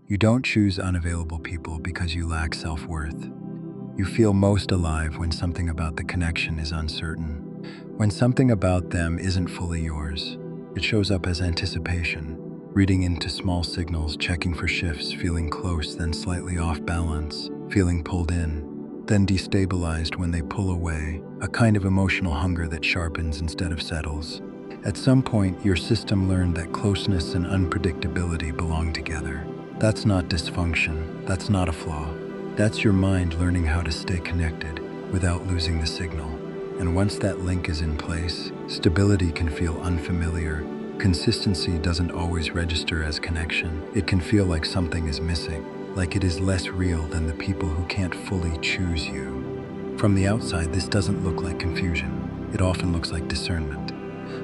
You don't choose unavailable people because you lack self-worth. You feel most alive when something about the connection is uncertain. When something about them isn't fully yours, it shows up as anticipation, reading into small signals, checking for shifts, feeling close, then slightly off balance, feeling pulled in, then destabilized when they pull away, a kind of emotional hunger that sharpens instead of settles. At some point, your system learned that closeness and unpredictability belong together. That's not dysfunction, that's not a flaw. That's your mind learning how to stay connected without losing the signal. And once that link is in place, stability can feel unfamiliar. Consistency doesn't always register as connection. It can feel like something is missing, like it is less real than the people who can't fully choose you. From the outside, this doesn't look like confusion. It often looks like discernment,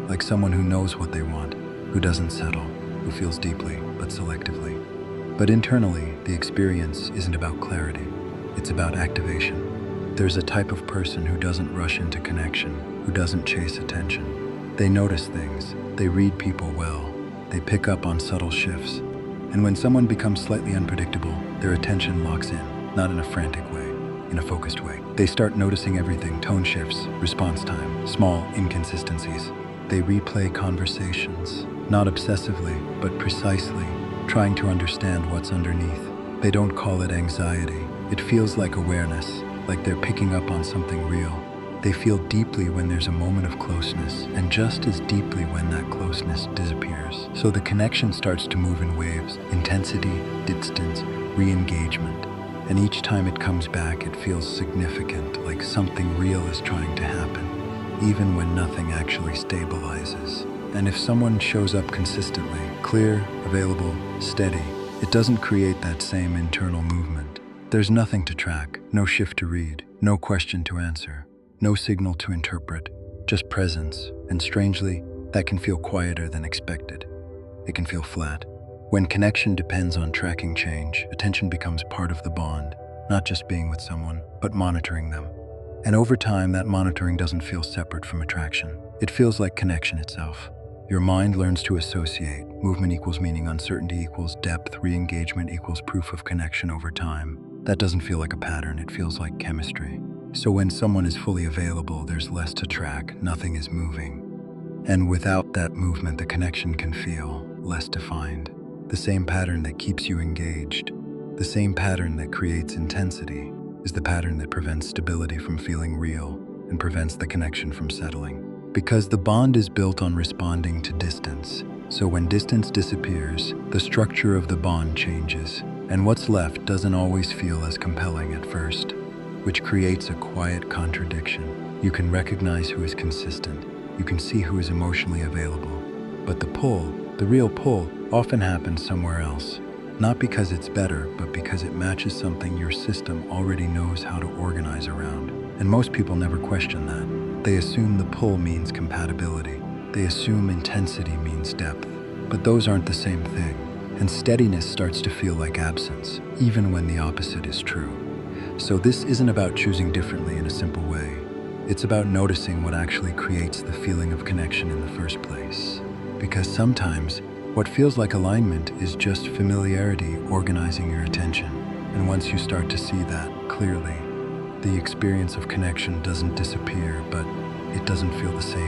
like someone who knows what they want, who doesn't settle, who feels deeply but selectively. But internally, the experience isn't about clarity. It's about activation. There's a type of person who doesn't rush into connection, who doesn't chase attention. They notice things. They read people well. They pick up on subtle shifts. And when someone becomes slightly unpredictable, their attention locks in, not in a frantic way, in a focused way. They start noticing everything: tone shifts, response time, small inconsistencies. They replay conversations, not obsessively, but precisely, trying to understand what's underneath. They don't call it anxiety. It feels like awareness, like they're picking up on something real. They feel deeply when there's a moment of closeness, and just as deeply when that closeness disappears. So the connection starts to move in waves: intensity, distance, re-engagement. And each time it comes back, it feels significant, like something real is trying to happen, even when nothing actually stabilizes. And if someone shows up consistently, clear, available, steady, it doesn't create that same internal movement. There's nothing to track, no shift to read, no question to answer, no signal to interpret, just presence. And strangely, that can feel quieter than expected. It can feel flat. When connection depends on tracking change, attention becomes part of the bond, not just being with someone, but monitoring them. And over time, that monitoring doesn't feel separate from attraction. It feels like connection itself. Your mind learns to associate. Movement equals meaning, uncertainty equals depth, re-engagement equals proof of connection over time. That doesn't feel like a pattern, it feels like chemistry. So when someone is fully available, there's less to track, nothing is moving. And without that movement, the connection can feel less defined. The same pattern that keeps you engaged, the same pattern that creates intensity, is the pattern that prevents stability from feeling real and prevents the connection from settling. Because the bond is built on responding to distance. So when distance disappears, the structure of the bond changes, and what's left doesn't always feel as compelling at first, which creates a quiet contradiction. You can recognize who is consistent, you can see who is emotionally available, but the pull, the real pull, often happens somewhere else. Not because it's better, but because it matches something your system already knows how to organize around. And most people never question that. They assume the pull means compatibility. They assume intensity means depth. But those aren't the same thing. And steadiness starts to feel like absence, even when the opposite is true. So this isn't about choosing differently in a simple way. It's about noticing what actually creates the feeling of connection in the first place. Because sometimes, what feels like alignment is just familiarity organizing your attention. And once you start to see that clearly, the experience of connection doesn't disappear, but it doesn't feel the same.